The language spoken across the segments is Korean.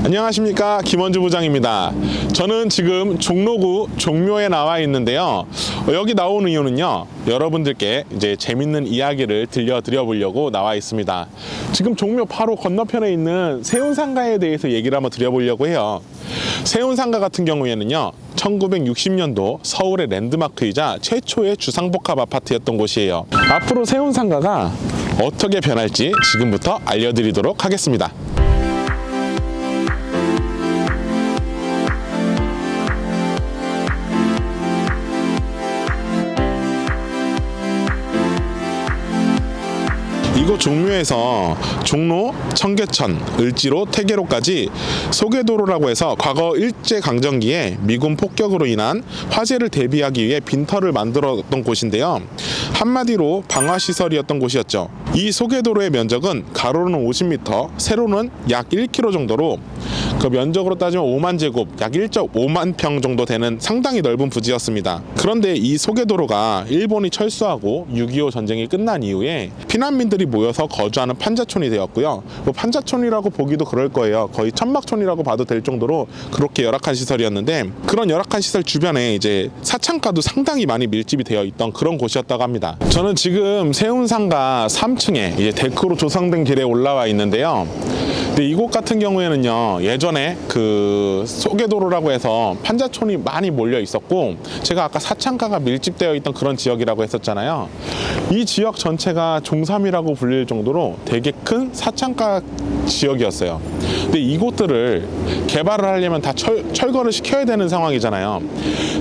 안녕하십니까, 김원주 부장입니다. 저는 지금 종로구 종묘에 나와 있는데요. 여기 나온 이유는요, 여러분들께 이제 재밌는 이야기를 들려드려 보려고 나와 있습니다. 지금 종묘 바로 건너편에 있는 세운상가에 대해서 얘기를 한번 드려보려고 해요. 세운상가 같은 경우에는요, 1960년도 서울의 랜드마크이자 최초의 주상복합 아파트였던 곳이에요. 앞으로 세운상가가 어떻게 변할지 지금부터 알려드리도록 하겠습니다. 이곳 종묘에서 종로, 청계천, 을지로, 태계로까지 소개도로라고 해서 과거 일제강점기에 미군 폭격으로 인한 화재를 대비하기 위해 빈터를 만들었던 곳인데요. 한마디로 방화시설이었던 곳이었죠. 이 소개도로의 면적은 가로로는 50m, 세로는 약 1km 정도로 그 면적으로 따지면 5만 제곱, 약 1.5만 평 정도 되는 상당히 넓은 부지였습니다. 그런데 이 소개도로가 일본이 철수하고 6.25 전쟁이 끝난 이후에 피난민들이 모여서 거주하는 판자촌이 되었고요. 뭐 판자촌이라고 보기도 그럴 거예요. 거의 천막촌이라고 봐도 될 정도로 그렇게 열악한 시설이었는데, 그런 열악한 시설 주변에 이제 사창가도 상당히 많이 밀집이 되어 있던 그런 곳이었다고 합니다. 저는 지금 세운상가 3층에 이제 데크로 조성된 길에 올라와 있는데요. 근데 이곳 같은 경우에는요, 예전에 그 소개도로라고 해서 판자촌이 많이 몰려 있었고, 제가 아까 사창가가 밀집되어 있던 그런 지역이라고 했었잖아요. 이 지역 전체가 종삼이라고 불릴 정도로 되게 큰 사창가 지역이었어요. 근데 이곳들을 개발을 하려면 다 철거를 시켜야 되는 상황이잖아요.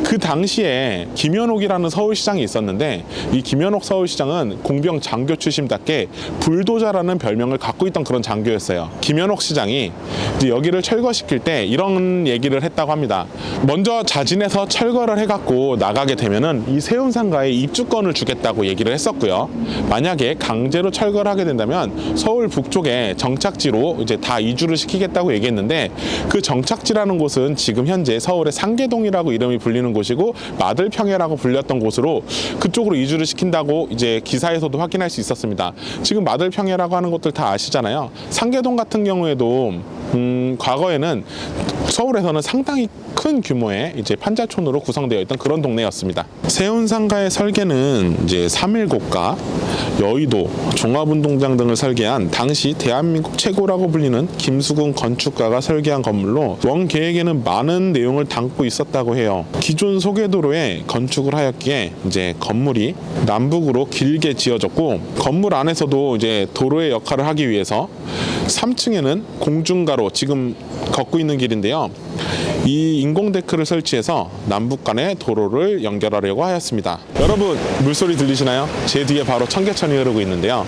그 당시에 김현옥이라는 서울시장이 있었는데, 이 김현옥 서울시장은 공병 장교 출신답게 불도저라는 별명을 갖고 있던 그런 장교였어요. 김현옥 시장이 이제 여기를 철거시킬 때 이런 얘기를 했다고 합니다. 먼저 자진해서 철거를 해갖고 나가게 되면은 이 세운상가에 입주권을 주겠다고 얘기를 했었고요. 만약에 강제로 철거를 하게 된다면 서울 북쪽에 정착지로 이제 다 이주를 시키겠다고 얘기했는데, 그 정착지라는 곳은 지금 현재 서울의 상계동이라고 이름이 불리는 곳이고 마들평야라고 불렸던 곳으로 그쪽으로 이주를 시킨다고 이제 기사에서도 확인할 수 있었습니다. 지금 마들평야라고 하는 곳들 다 아시잖아요. 상계동 같은 경우에도 과거에는 서울에서는 상당히 큰 규모의 이제 판자촌으로 구성되어 있던 그런 동네였습니다. 세운상가의 설계는 이제 3.1고가, 여의도, 종합운동장 등을 설계한 당시 대한민국 최고라고 불리는 김수근 건축가가 설계한 건물로 원 계획에는 많은 내용을 담고 있었다고 해요. 기존 소개도로에 건축을 하였기에 이제 건물이 남북으로 길게 지어졌고, 건물 안에서도 이제 도로의 역할을 하기 위해서 3층에는 공중가로, 지금 걷고 있는 길인데요, 이 인공데크를 설치해서 남북 간의 도로를 연결하려고 하였습니다. 여러분, 물소리 들리시나요? 제 뒤에 바로 청계천이 흐르고 있는데요.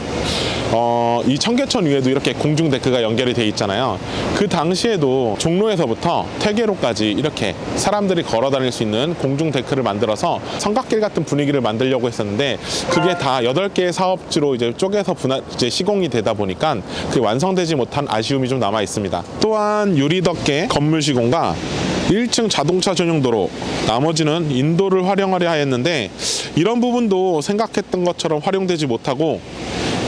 이 청계천 위에도 이렇게 공중데크가 연결이 돼 있잖아요. 그 당시에도 종로에서부터 태계로까지 이렇게 사람들이 걸어 다닐 수 있는 공중데크를 만들어서 성곽길 같은 분위기를 만들려고 했었는데, 그게 다 8개의 사업지로 이제 쪼개서 이제 시공이 되다 보니까 그게 완성되지 못한 아쉬움이 좀 남아 있습니다. 또한 유리덮개 건물 시공과 1층 자동차 전용 도로, 나머지는 인도를 활용하려 하였는데, 이런 부분도 생각했던 것처럼 활용되지 못하고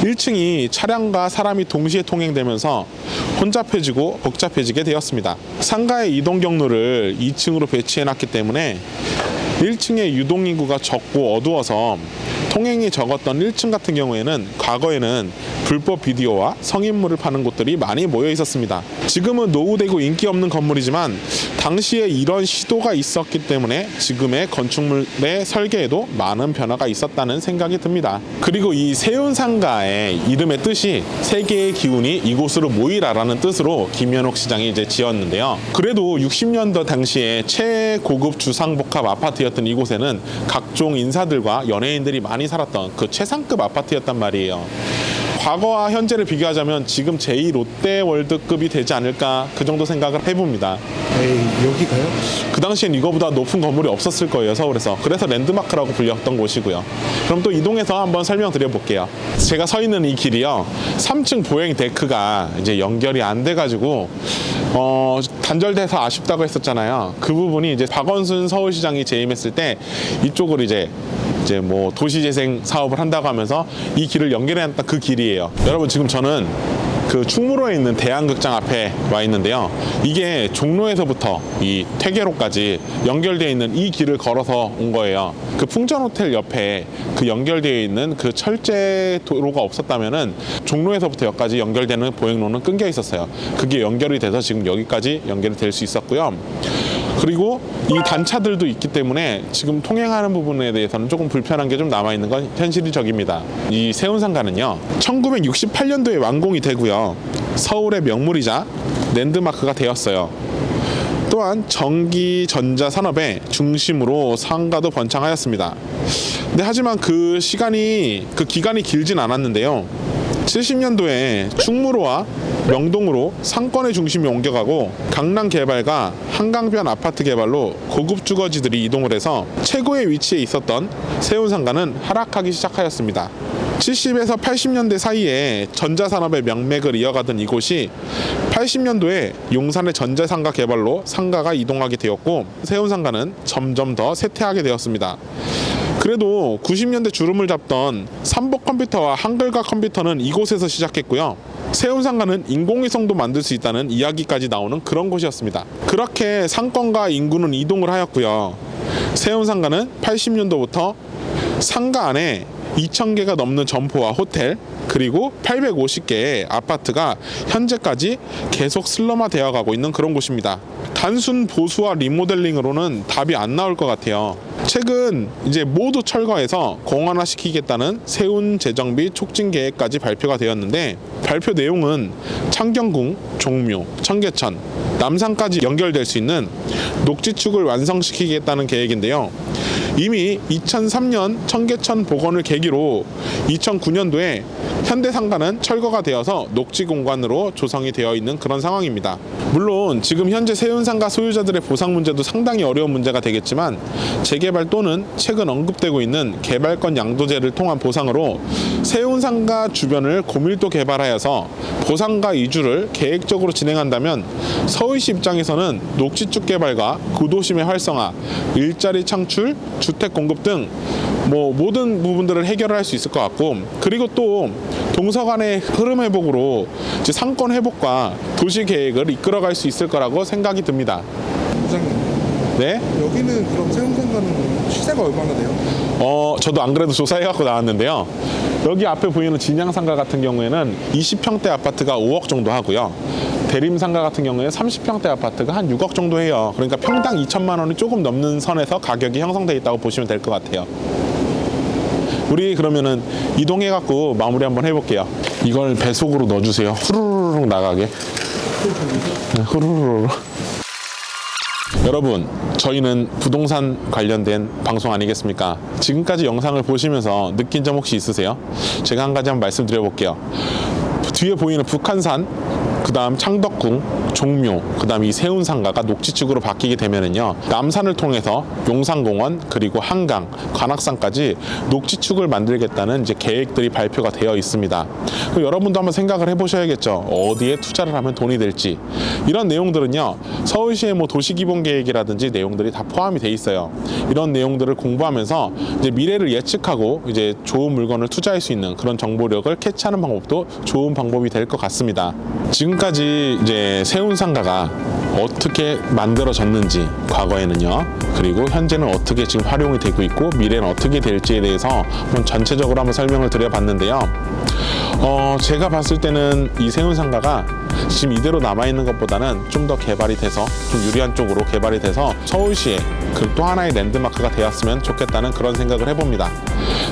1층이 차량과 사람이 동시에 통행되면서 혼잡해지고 복잡해지게 되었습니다. 상가의 이동 경로를 2층으로 배치해놨기 때문에 1층의 유동인구가 적고 어두워서 통행이 적었던 1층 같은 경우에는 과거에는 불법 비디오와 성인물을 파는 곳들이 많이 모여 있었습니다. 지금은 노후되고 인기 없는 건물이지만 당시에 이런 시도가 있었기 때문에 지금의 건축물의 설계에도 많은 변화가 있었다는 생각이 듭니다. 그리고 이 세운상가의 이름의 뜻이 세계의 기운이 이곳으로 모이라라는 뜻으로 김현옥 시장이 이제 지었는데요. 그래도 60년대 당시에 최고급 주상복합 아파트였던 이곳에는 각종 인사들과 연예인들이 많이 살았던 그 최상급 아파트였단 말이에요. 과거와 현재를 비교하자면 지금 제2 롯데월드급이 되지 않을까, 그 정도 생각을 해봅니다. 에이, 여기가요? 그 당시엔 이거보다 높은 건물이 없었을 거예요, 서울에서. 그래서 랜드마크라고 불렸던 곳이고요. 그럼 또 이동해서 한번 설명드려 볼게요. 제가 서 있는 이 길이요, 3층 보행 데크가 이제 연결이 안 돼가지고 단절돼서 아쉽다고 했었잖아요. 그 부분이 이제 박원순 서울시장이 재임했을 때 이쪽으로 이제 뭐 도시재생 사업을 한다고 하면서 이 길을 연결해놨던 그 길이에요. 여러분, 지금 저는 그 충무로에 있는 대한극장 앞에 와 있는데요. 이게 종로에서부터 이 퇴계로까지 연결되어 있는 이 길을 걸어서 온 거예요. 그 풍전호텔 옆에 그 연결되어 있는 그 철제 도로가 없었다면은 종로에서부터 여기까지 연결되는 보행로는 끊겨 있었어요. 그게 연결이 돼서 지금 여기까지 연결이 될 수 있었고요. 그리고 이 단차들도 있기 때문에 지금 통행하는 부분에 대해서는 조금 불편한 게 좀 남아있는 건 현실적입니다. 이 세운상가는요 1968년도에 완공이 되고요, 서울의 명물이자 랜드마크가 되었어요. 또한 전기 전자 산업의 중심으로 상가도 번창하였습니다. 근데 하지만 그 기간이 길진 않았는데요. 70년도에 충무로와 명동으로 상권의 중심이 옮겨가고 강남 개발과 한강변 아파트 개발로 고급 주거지들이 이동을 해서 최고의 위치에 있었던 세운상가는 하락하기 시작하였습니다. 70에서 80년대 사이에 전자산업의 명맥을 이어가던 이곳이 80년도에 용산의 전자상가 개발로 상가가 이동하게 되었고, 세운상가는 점점 더 쇠퇴하게 되었습니다. 그래도 90년대 주름을 잡던 삼복컴퓨터와 한글과 컴퓨터는 이곳에서 시작했고요. 세운상가는 인공위성도 만들 수 있다는 이야기까지 나오는 그런 곳이었습니다. 그렇게 상권과 인구는 이동을 하였고요. 세운상가는 80년도부터 상가 안에 2,000개가 넘는 점포와 호텔, 그리고 850개의 아파트가 현재까지 계속 슬럼화되어 가고 있는 그런 곳입니다. 단순 보수와 리모델링으로는 답이 안 나올 것 같아요. 최근 이제 모두 철거해서 공원화시키겠다는 세운 재정비 촉진 계획까지 발표가 되었는데, 발표 내용은 창경궁, 종묘, 청계천, 남산까지 연결될 수 있는 녹지축을 완성시키겠다는 계획인데요. 이미 2003년 청계천 복원을 계기로 2009년도에 현대상가는 철거가 되어서 녹지공간으로 조성이 되어 있는 그런 상황입니다. 물론 지금 현재 세운상가 소유자들의 보상 문제도 상당히 어려운 문제가 되겠지만, 재개발 또는 최근 언급되고 있는 개발권 양도제를 통한 보상으로 세운상가 주변을 고밀도 개발하여서 보상가 이주를 계획적으로 진행한다면 서울시 입장에서는 녹지축 개발과 구도심의 활성화, 일자리 창출, 주택 공급 등 모든 부분들을 해결할 수 있을 것 같고, 그리고 또 동서간의 흐름 회복으로 이제 상권 회복과 도시 계획을 이끌어갈 수 있을 거라고 생각이 듭니다. 부장님, 네? 여기는 그럼 세운상가는 시세가 얼마나 돼요? 저도 안 그래도 조사해갖고 나왔는데요. 여기 앞에 보이는 진양상가 같은 경우에는 20평대 아파트가 5억 정도 하고요. 대림상가 같은 경우에 30평대 아파트가 한 6억 정도 해요. 그러니까 평당 2천만 원이 조금 넘는 선에서 가격이 형성되어 있다고 보시면 될 것 같아요. 우리 그러면은 이동해갖고 마무리 한번 해볼게요. 이걸 배속으로 넣어주세요. 후루룩 나가게. 네, 후루룩. 여러분, 저희는 부동산 관련된 방송 아니겠습니까? 지금까지 영상을 보시면서 느낀 점 혹시 있으세요? 제가 한 가지 한번 말씀드려볼게요. 뒤에 보이는 북한산, 그 다음 창덕궁, 종묘, 그 다음 이 세운상가가 녹지축으로 바뀌게 되면은요, 남산을 통해서 용산공원, 그리고 한강, 관악산까지 녹지축을 만들겠다는 이제 계획들이 발표가 되어 있습니다. 그럼 여러분도 한번 생각을 해보셔야겠죠. 어디에 투자를 하면 돈이 될지. 이런 내용들은요, 서울시의 도시기본계획이라든지 내용들이 다 포함이 돼 있어요. 이런 내용들을 공부하면서 이제 미래를 예측하고 이제 좋은 물건을 투자할 수 있는 그런 정보력을 캐치하는 방법도 좋은 방법이 될 것 같습니다. 지금까지 이제 세운상가가 어떻게 만들어졌는지, 과거에는요, 그리고 현재는 어떻게 지금 활용이 되고 있고 미래는 어떻게 될지에 대해서 전체적으로 한번 설명을 드려봤는데요. 제가 봤을 때는 이 세운상가가 지금 이대로 남아있는 것보다는 좀 더 개발이 돼서 좀 유리한 쪽으로 개발이 돼서 서울시에 또 하나의 랜드마크가 되었으면 좋겠다는 그런 생각을 해봅니다.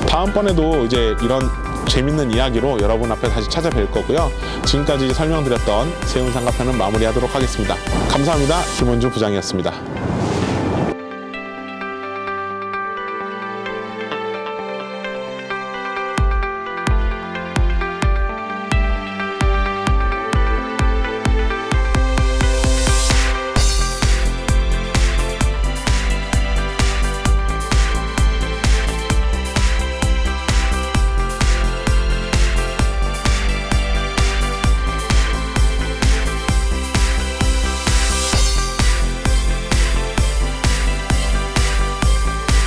다음번에도 이제 이런 재밌는 이야기로 여러분 앞에 다시 찾아뵐 거고요. 지금까지 설명드렸던 세운상가 편은 마무리하도록 하겠습니다. 감사합니다. 김원주 부장이었습니다.